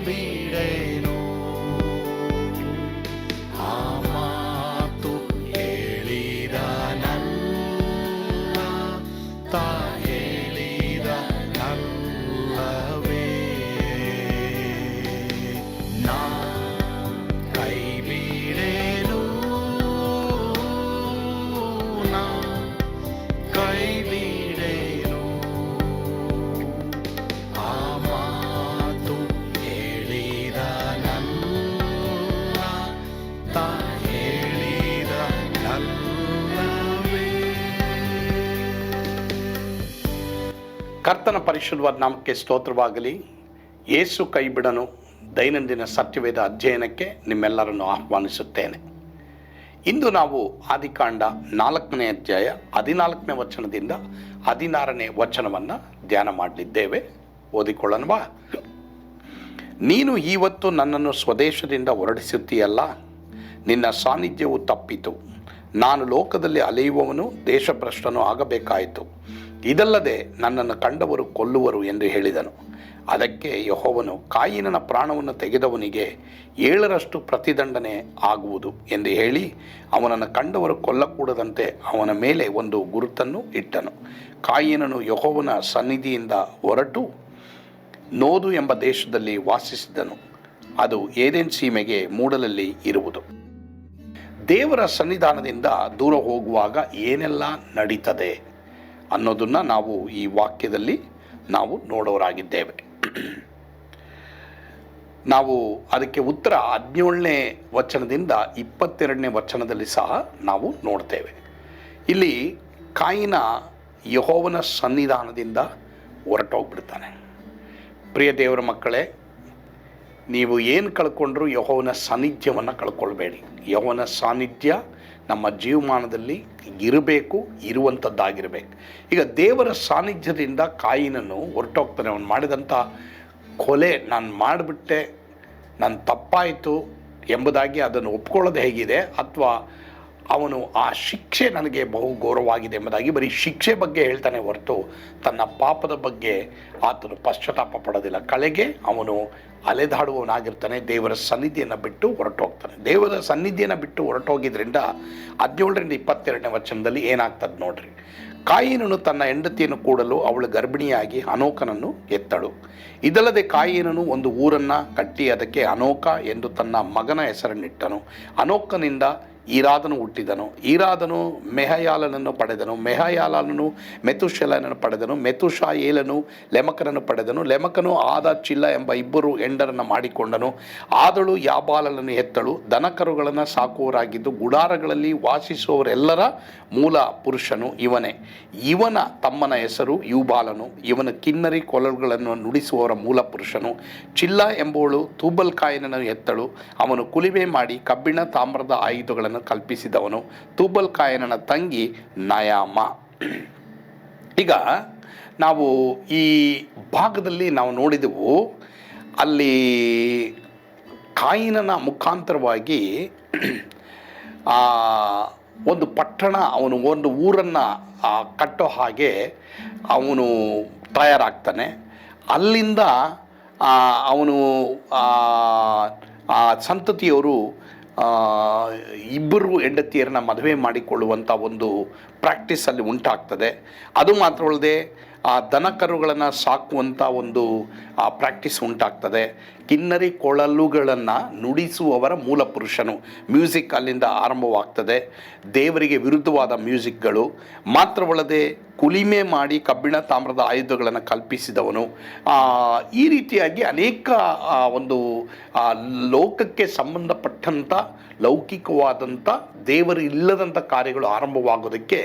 ಬಿಡೆನು. ಆ ಮಾತು ಹೇಳಿದನಲ್ಲ, ತಾ ಹೇಳಿದನಲ್ಲವೇ. ನಾ ಕೈ ಬಿಡೆನು, ನಾ ಕೈ ಬಿಡೆನು. ಆ ಮಾತು ಹೇಳಿದನಲ್ಲ, ತಾ ಹೇಳಿದನಲ್ಲವೇ. ಕರ್ತನ ಪರಿಶುದ್ಧವಾದ ನಾಮಕ್ಕೆ ಸ್ತೋತ್ರವಾಗಲಿ. ಯೇಸು ಕೈ ಬಿಡನು ದೈನಂದಿನ ಸತ್ಯವೇದ ಅಧ್ಯಯನಕ್ಕೆ ನಿಮ್ಮೆಲ್ಲರನ್ನು ಆಹ್ವಾನಿಸುತ್ತೇನೆ. ಇಂದು ನಾವು ಆದಿಕಾಂಡ 4ನೇ ಅಧ್ಯಾಯ 14ನೇ ವಚನದಿಂದ 16ನೇ ವಚನವನ್ನು ಧ್ಯಾನ ಮಾಡಲಿದ್ದೇವೆ. ಓದಿಕೊಳ್ಳೋಣವಾ? ನೀನು ಇವತ್ತು ನನ್ನನ್ನು ಸ್ವದೇಶದಿಂದ ಹೊರಡಿಸುತ್ತೀಯಲ್ಲ, ನಿನ್ನ ಸಾನ್ನಿಧ್ಯವು ತಪ್ಪಿತು. ನಾನು ಲೋಕದಲ್ಲಿ ಅಲೆಯುವವನು ದೇಶಭ್ರಷ್ಟನೂ ಆಗಬೇಕಾಯಿತು. ಇದಲ್ಲದೆ ನನ್ನನ್ನು ಕಂಡವರು ಕೊಲ್ಲುವರು ಎಂದು ಹೇಳಿದನು. ಅದಕ್ಕೆ ಯೆಹೋವನು, ಕಾಯಿನನ ಪ್ರಾಣವನ್ನು ತೆಗೆದವನಿಗೆ 7ರಷ್ಟು ಪ್ರತಿದಂಡನೆ ಆಗುವುದು ಎಂದು ಹೇಳಿ ಅವನನ್ನು ಕಂಡವರು ಕೊಲ್ಲಕೂಡದಂತೆ ಅವನ ಮೇಲೆ ಒಂದು ಗುರುತನ್ನು ಇಟ್ಟನು. ಕಾಯಿನನು ಯೆಹೋವನ ಸನ್ನಿಧಿಯಿಂದ ಹೊರಟು ನೋದು ಎಂಬ ದೇಶದಲ್ಲಿ ವಾಸಿಸಿದನು. ಅದು ಏದೆನ್ ಸೀಮೆಗೆ ಮೂಡಲಲ್ಲಿ ಇರುವುದು. ದೇವರ ಸನ್ನಿಧಾನದಿಂದ ದೂರ ಹೋಗುವಾಗ ಏನೆಲ್ಲ ನಡೀತದೆ ಅನ್ನೋದನ್ನು ನಾವು ಈ ವಾಕ್ಯದಲ್ಲಿ ನಾವು ನೋಡೋರಾಗಿದ್ದೇವೆ. ನಾವು ಅದಕ್ಕೆ ಉತ್ತರ 17ನೇ ವಚನದಿಂದ 22ನೇ ವಚನದಲ್ಲಿ ಸಹ ನಾವು ನೋಡ್ತೇವೆ. ಇಲ್ಲಿ ಕಾಯಿನ ಯೆಹೋವನ ಸನ್ನಿಧಾನದಿಂದ ಹೊರಟೋಗ್ಬಿಡ್ತಾನೆ. ಪ್ರಿಯ ದೇವರ ಮಕ್ಕಳೇ, ನೀವು ಏನು ಕಳ್ಕೊಂಡ್ರೂ ಯೆಹೋವನ ಸಾನ್ನಿಧ್ಯವನ್ನು ಕಳ್ಕೊಳ್ಬೇಡಿ. ಯೆಹೋವನ ಸಾನ್ನಿಧ್ಯ ನಮ್ಮ ಜೀವಮಾನದಲ್ಲಿ ಇರಬೇಕು, ಇರುವಂಥದ್ದಾಗಿರಬೇಕು. ಈಗ ದೇವರ ಸಾನ್ನಿಧ್ಯದಿಂದ ಕಾಯಿನನ್ನು ಹೊರಟೋಗ್ತಾನೆ. ಅವನು ಮಾಡಿದಂಥ ಕೊಲೆ ನಾನು ಮಾಡಿಬಿಟ್ಟೆ, ನನ್ನ ತಪ್ಪಾಯಿತು ಎಂಬುದಾಗಿ ಅದನ್ನು ಒಪ್ಕೊಳ್ಳೋದು ಹೇಗಿದೆ, ಅಥವಾ ಅವನು ಆ ಶಿಕ್ಷೆ ನನಗೆ ಬಹು ಗೌರವವಾಗಿದೆ ಎಂಬುದಾಗಿ ಬರೀ ಶಿಕ್ಷೆ ಬಗ್ಗೆ ಹೇಳ್ತಾನೆ ಹೊರತು ತನ್ನ ಪಾಪದ ಬಗ್ಗೆ ಆತನು ಪಶ್ಚಾತ್ತಾಪ ಪಡೋದಿಲ್ಲ. ಕಳೆಗೆ ಅವನು ಅಲೆದಾಡುವವನಾಗಿರ್ತಾನೆ. ದೇವರ ಸನ್ನಿಧಿಯನ್ನು ಬಿಟ್ಟು ಹೊರಟೋಗ್ತಾನೆ. ದೇವರ ಸನ್ನಿಧಿಯನ್ನು ಬಿಟ್ಟು ಹೊರಟೋಗಿದ್ರಿಂದ 17ರಿಂದ 22ನೇ ವಚನದಲ್ಲಿ ಏನಾಗ್ತದೆ ನೋಡ್ರಿ. ಕಾಯಿನನು ತನ್ನ ಹೆಂಡತಿಯನ್ನು ಕೂಡಲು ಅವಳು ಗರ್ಭಿಣಿಯಾಗಿ ಹನೋಕನನ್ನು ಎತ್ತಳು. ಇದಲ್ಲದೆ ಕಾಯಿನನು ಒಂದು ಊರನ್ನು ಕಟ್ಟಿ ಅದಕ್ಕೆ ಹನೋಕ ಎಂದು ತನ್ನ ಮಗನ ಹೆಸರನ್ನಿಟ್ಟನು. ಹನೋಕನಿಂದ ಈರಾದನು ಹುಟ್ಟಿದನು. ಈರಾದನು ಮೆಹಯಾಲನನ್ನು ಪಡೆದನು. ಮೆಹಯಾಲನು ಮೆತುಶೆಲನನ್ನು ಪಡೆದನು. ಮೆತುಶಾಯೇಲನು ಲೆಮಕನನ್ನು ಪಡೆದನು. ಲೆಮಕನು ಆದ ಚಿಲ್ಲ ಎಂಬ 2 ಹೆಂಡರನ್ನು ಮಾಡಿಕೊಂಡನು. ಆದಳು ಯಾಬಾಲನನ್ನು ಎತ್ತಳು. ದನಕರುಗಳನ್ನು ಸಾಕುವರಾಗಿದ್ದು ಗುಡಾರಗಳಲ್ಲಿ ವಾಸಿಸುವವರೆಲ್ಲರ ಮೂಲ ಪುರುಷನು ಇವನೇ. ಇವನ ತಮ್ಮನ ಹೆಸರು ಯೂಬಾಲನು. ಇವನು ಕಿನ್ನರಿ ಕೊಳಲುಗಳನ್ನು ನುಡಿಸುವವರ ಮೂಲ ಪುರುಷನು. ಚಿಲ್ಲ ಎಂಬುವಳು ತೂಬಲ್ ಕಾಯಿನನ್ನು ಎತ್ತಳು. ಅವನು ಕುಲಿವೆ ಮಾಡಿ ಕಬ್ಬಿಣ ತಾಮ್ರದ ಆಯುಧಗಳನ್ನು ಕಲ್ಪಿಸಿದವನು. ತೂಬಲ್ ಕಾಯನನ ತಂಗಿ ನಯಾಮ. ಈಗ ನಾವು ಈ ಭಾಗದಲ್ಲಿ ನಾವು ನೋಡಿದೆವು, ಅಲ್ಲಿ ಕಾಯಿನನ ಮುಖಾಂತರವಾಗಿ ಒಂದು ಪಟ್ಟಣ, ಅವನು ಒಂದು ಊರನ್ನು ಕಟ್ಟೋ ಹಾಗೆ ಅವನು ತಯಾರಾಗ್ತಾನೆ. ಅಲ್ಲಿಂದ ಅವನು ಸಂತತಿಯವರು 2 ಹೆಂಡತಿಯರನ್ನ ಮದುವೆ ಮಾಡಿಕೊಳ್ಳುವಂಥ ಒಂದು ಪ್ರಾಕ್ಟೀಸ್ ಅಲ್ಲಿ ಉಂಟಾಗ್ತದೆ. ಅದು ಮಾತ್ರವಲ್ಲದೆ ದನಕರುಗಳನ್ನು ಸಾಕುವಂಥ ಒಂದು ಪ್ರಾಕ್ಟೀಸ್ ಉಂಟಾಗ್ತದೆ. ಕಿನ್ನರಿ ಕೊಳಲುಗಳನ್ನು ನುಡಿಸುವವರ ಮೂಲ ಪುರುಷನು. ಮ್ಯೂಸಿಕ್ ಅಲ್ಲಿಂದ ಆರಂಭವಾಗ್ತದೆ. ದೇವರಿಗೆ ವಿರುದ್ಧವಾದ ಮ್ಯೂಸಿಕ್ಗಳು ಮಾತ್ರವಲ್ಲದೆ ಕುಲಿಮೆ ಮಾಡಿ ಕಬ್ಬಿಣ ತಾಮ್ರದ ಆಯುಧಗಳನ್ನು ಕಲ್ಪಿಸಿದವನು. ಈ ರೀತಿಯಾಗಿ ಅನೇಕ ಒಂದು ಲೋಕಕ್ಕೆ ಸಂಬಂಧಪಟ್ಟಂಥ ಲೌಕಿಕವಾದಂಥ ದೇವರು ಇಲ್ಲದಂಥ ಕಾರ್ಯಗಳು ಆರಂಭವಾಗೋದಕ್ಕೆ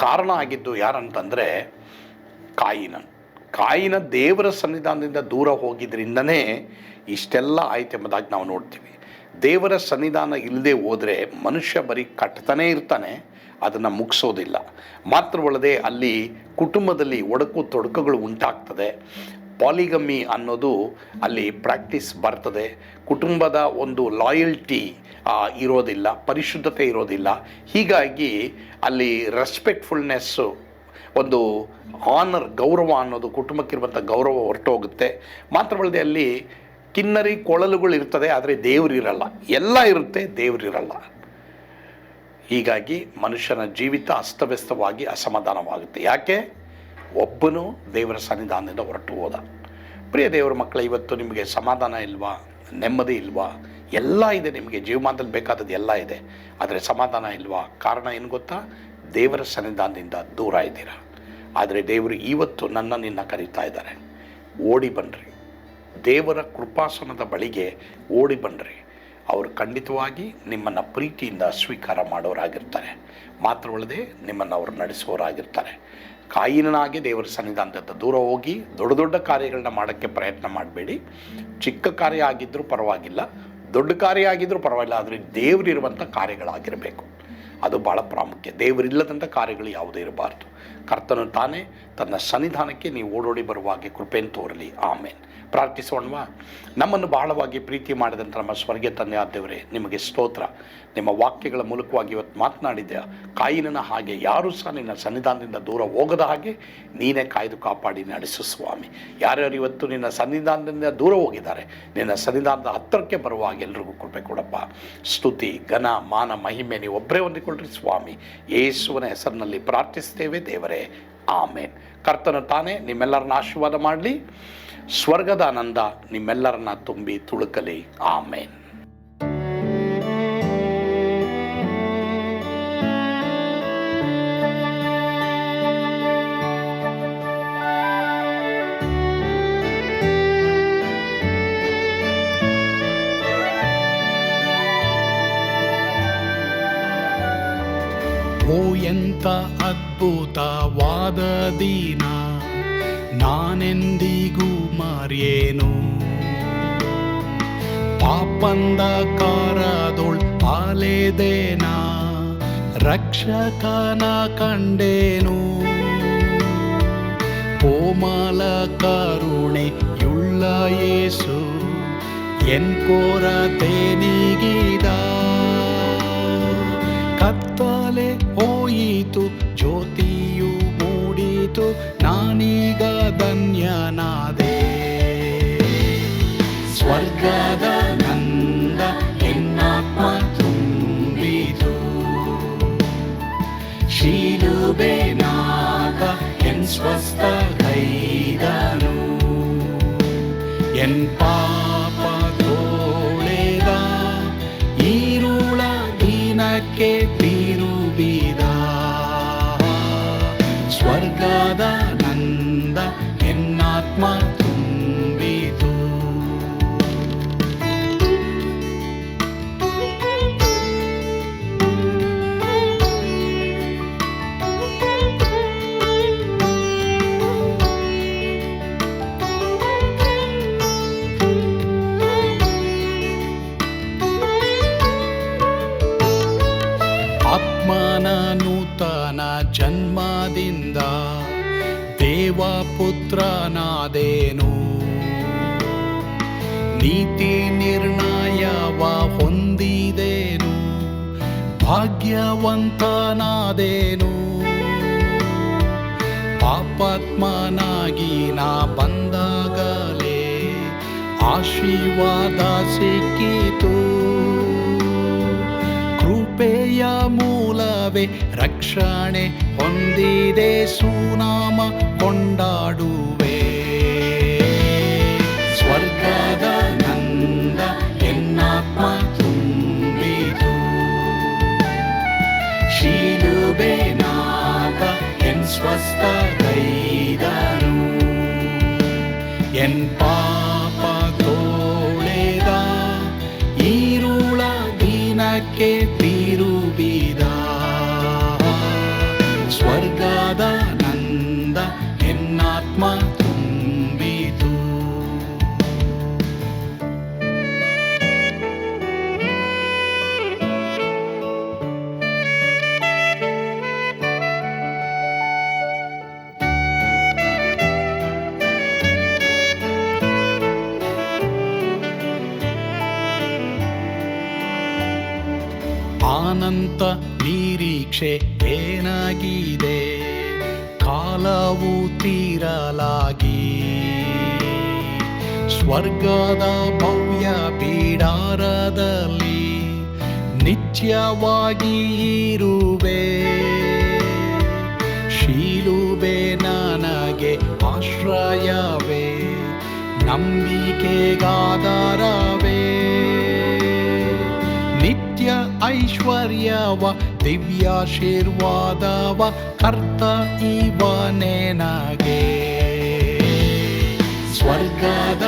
ಕಾರಣ ಆಗಿದ್ದು ಯಾರಂತಂದರೆ ಕಾಯಿನ ದೇವರ ಸನ್ನಿಧಾನದಿಂದ ದೂರ ಹೋಗಿದ್ರಿಂದನೇ ಇಷ್ಟೆಲ್ಲ ಆಯ್ತು ಎಂಬುದಾಗಿ ನಾವು ನೋಡ್ತೀವಿ. ದೇವರ ಸನ್ನಿಧಾನ ಇಲ್ಲದೆ ಹೋದರೆ ಮನುಷ್ಯ ಬರೀ ಕಟ್ತಾನೇ ಇರ್ತಾನೆ, ಅದನ್ನು ಮುಗಿಸೋದಿಲ್ಲ. ಮಾತ್ರವಲ್ಲದೆ ಅಲ್ಲಿ ಕುಟುಂಬದಲ್ಲಿ ಒಡಕು ತೊಡಕುಗಳು ಉಂಟಾಗ್ತದೆ. ಪಾಲಿಗಮಿ ಅನ್ನೋದು ಅಲ್ಲಿ ಪ್ರಾಕ್ಟೀಸ್ ಬರ್ತದೆ. ಕುಟುಂಬದ ಒಂದು ಲಾಯಲ್ಟಿ ಇರೋದಿಲ್ಲ, ಪರಿಶುದ್ಧತೆ ಇರೋದಿಲ್ಲ. ಹೀಗಾಗಿ ಅಲ್ಲಿ ರೆಸ್ಪೆಕ್ಟ್ಫುಲ್ನೆಸ್ಸು, ಒಂದು ಆನರ್, ಗೌರವ ಅನ್ನೋದು, ಕುಟುಂಬಕ್ಕಿರುವಂಥ ಗೌರವ ಹೊರಟೋಗುತ್ತೆ. ಮಾತ್ರವಲ್ಲದೆ ಅಲ್ಲಿ ಕಿನ್ನರಿ ಕೊಳಲುಗಳು ಇರ್ತದೆ, ಆದರೆ ದೇವರಿರಲ್ಲ. ಎಲ್ಲ ಇರುತ್ತೆ, ದೇವರಿರಲ್ಲ. ಹೀಗಾಗಿ ಮನುಷ್ಯನ ಜೀವಿತ ಅಸ್ತವ್ಯಸ್ತವಾಗಿ ಅಸಮಾಧಾನವಾಗುತ್ತೆ. ಯಾಕೆ? ಒಬ್ಬನು ದೇವರ ಸನ್ನಿಧಾನದಿಂದ ಹೊರಟು ಹೋದ. ಪ್ರಿಯ ದೇವರ ಮಕ್ಕಳ, ಇವತ್ತು ನಿಮಗೆ ಸಮಾಧಾನ ಇಲ್ವಾ? ನೆಮ್ಮದಿ ಇಲ್ವಾ? ಎಲ್ಲ ಇದೆ, ನಿಮಗೆ ಜೀವಮಾನದಲ್ಲಿ ಬೇಕಾದದ್ದು ಎಲ್ಲ ಇದೆ, ಆದರೆ ಸಮಾಧಾನ ಇಲ್ವಾ? ಕಾರಣ ಏನು ಗೊತ್ತಾ? ದೇವರ ಸನ್ನಿಧಾನದಿಂದ ದೂರ ಇದ್ದೀರಾ. ಆದರೆ ದೇವರು ಇವತ್ತು ನಿನ್ನ ಕರೀತಾ ಇದ್ದಾರೆ. ಓಡಿ ಬನ್ನಿರಿ, ದೇವರ ಕೃಪಾಸನದ ಬಳಿಗೆ ಓಡಿ ಬನ್ನಿರಿ. ಅವರು ಖಂಡಿತವಾಗಿ ನಿಮ್ಮನ್ನು ಪ್ರೀತಿಯಿಂದ ಸ್ವೀಕಾರ ಮಾಡೋರಾಗಿರ್ತಾರೆ. ಮಾತ್ರವಲ್ಲದೆ ನಿಮ್ಮನ್ನು ಅವರು ನಡೆಸುವವರಾಗಿರ್ತಾರೆ. ಕಾಯಿನಾಗಿ ದೇವರ ಸನ್ನಿಧಾನದಿಂದ ದೂರ ಹೋಗಿ ದೊಡ್ಡ ದೊಡ್ಡ ಕಾರ್ಯಗಳನ್ನ ಮಾಡೋಕ್ಕೆ ಪ್ರಯತ್ನ ಮಾಡಬೇಡಿ. ಚಿಕ್ಕ ಕಾರ್ಯ ಆಗಿದ್ದರೂ ಪರವಾಗಿಲ್ಲ, ದೊಡ್ಡ ಕಾರ್ಯ ಆಗಿದ್ದರೂ ಪರವಾಗಿಲ್ಲ, ಆದರೆ ದೇವರಿರುವಂಥ ಕಾರ್ಯಗಳಾಗಿರಬೇಕು. ಅದು ಭಾಳ ಪ್ರಾಮುಖ್ಯ. ದೇವರಿಲ್ಲದಂಥ ಕಾರ್ಯಗಳು ಯಾವುದೇ ಇರಬಾರ್ದು. ಕರ್ತನು ತಾನೇ ತನ್ನ ಸನ್ನಿಧಾನಕ್ಕೆ ನೀವು ಓಡೋಡಿ ಬರುವಾಗೆ ಕೃಪೆಯನ್ನು ತೋರಲಿ. ಆಮೇನ್. ಪ್ರಾರ್ಥಿಸೋಣವಾ? ನಮ್ಮನ್ನು ಬಹಳವಾಗಿ ಪ್ರೀತಿ ಮಾಡಿದಂಥ ನಮ್ಮ ಸ್ವರ್ಗೀಯ ತಂದೆ ಆದೇವರೇ, ನಿಮಗೆ ಸ್ತೋತ್ರ. ನಿಮ್ಮ ವಾಕ್ಯಗಳ ಮೂಲಕವಾಗಿ ಇವತ್ತು ಮಾತನಾಡಿದ್ದೆ. ಕಾಯಿನನ ಹಾಗೆ ಯಾರೂ ಸಹ ನಿನ್ನ ಸನ್ನಿಧಾನದಿಂದ ದೂರ ಹೋಗದ ಹಾಗೆ ನೀನೇ ಕಾಯ್ದು ಕಾಪಾಡಿ ನಡೆಸು ಸ್ವಾಮಿ. ಯಾರ್ಯಾರು ಇವತ್ತು ನಿನ್ನ ಸನ್ನಿಧಾನದಿಂದ ದೂರ ಹೋಗಿದ್ದಾರೆ, ನಿನ್ನ ಸನ್ನಿಧಾನದ ಹತ್ತಿರಕ್ಕೆ ಬರುವಾಗ ಎಲ್ರಿಗೂ ಕೃಪೆ ಕೊಡಪ್ಪ. ಸ್ತುತಿ, ಘನ, ಮಾನ, ಮಹಿಮೆ ನೀವು ಒಬ್ಬರೇ ಹೊಂದಿಕೊಳ್ಳ್ರಿ ಸ್ವಾಮಿ. ಯೇಸುವಿನ ಹೆಸರಿನಲ್ಲಿ ಪ್ರಾರ್ಥಿಸ್ತೇವೆ ದೇವರೇ. ಆಮೇನ್. ಕರ್ತನು ತಾನೇ ನಿಮ್ಮೆಲ್ಲರನ್ನ ಆಶೀರ್ವಾದ ಮಾಡಲಿ. ಸ್ವರ್ಗದ ಆನಂದ ನಿಮ್ಮೆಲ್ಲರನ್ನ ತುಂಬಿ ತುಳುಕಲಿ. ಆಮೇನ್. ಓ ಎಂಥ ಅದ್ಭುತವಾದ ದಿನ, ನಾನೆಂದಿಗೂ ಮರೆಯೇನು. ಪಾಪಂಧಕಾರದೊಳ್ ಅಲೆದೇನ, ರಕ್ಷಕನ ಕಂಡೇನು. ಕೋಮಲ ಕರುಣೆಯುಳ್ಳ ಯೇಸು ಎನ್ ಕೊರತೆ ನೀಗಿದ. ಕತ್ತಲೆ ಹೋಯಿತು, ಜ್ಯೋತಿಯು ಮೂಡಿತು, ನಾನೀಗ ಧನ್ಯನಾದೆ. ಸ್ವರ್ಗದ ನಂದ ಎನ್ನಾತ್ಮ ತುಂಬಿತು, ಶಿಲುಬೆನಾಗ ಎನ್ ಸ್ವಸ್ಥ ಕೈದನು. ಎನ್ ಪಾಪ ತೋಳೆದ, ಈರುಳ ದಿನಕ್ಕೆ ತಿರುಗಿದ. ಸ್ವರ್ಗದ ನಂದ ಎನ್ನಾತ್ಮ ತುಂಬಿತು. ಆತ್ಮನ ನೂತನ ಜನ್ಮದಿಂದ ದೇವಪುತ್ರನಾದೇನು. ನೀತಿ ನಿರ್ಣಯವ ಹೊಂದಿದೇನು, ಭಾಗ್ಯವಂತನಾದೇನು. ಪಾಪಾತ್ಮನಾಗಿ ನಾ ಬಂದಾಗಲೇ ಆಶೀರ್ವಾದ ಸಿಕ್ಕಿತು. ಕೃಪೆಯ ಮೂಲವೇ ರಕ್ಷಣೆ ಹೊಂದಿದೆ, ಸುನಾಮ ಕೊಂಡಾಡುವೆ. ಸ್ವರ್ಗದ ನಂದ ಎನ್ನಾತ್ಮ ತುಂಬಿತು, ಶಿಲುಬೆನಾಗ ಎನ್ ಸ್ವಸ್ಥ ಕೈದನು. ಎನ್ ಪಾಪ ತೋಳೆದ, ಈರುಳ ದಿನಕ್ಕೆ ತಿರುಗಿದ. ಸ್ವರ್ಗದ ನಂದ ಎನ್ನಾತ್ಮ ತುಂಬಿತು. ಅನಂತ ನಿರೀಕ್ಷೆ ಏನಾಗಿದೆ, ಕಾಲವು ತೀರಲಾಗಿ ಸ್ವರ್ಗದ ಭವ್ಯ ಬಿಡಾರದಲ್ಲಿ ನಿತ್ಯವಾಗಿ ಇರುವೆ. ಶಿಲುಬೆ ನನಗೆ ಆಶ್ರಯವೇ, ನಂಬಿಕೆಗಾಧಾರವೇ. ನಿತ್ಯ ಐಶ್ವರ್ಯವ ದಿವ್ಯಾಶೀರ್ವಾದವ ಕರ್ತ ಇವನೇ ನಗೆ. ಸ್ವರ್ಗದ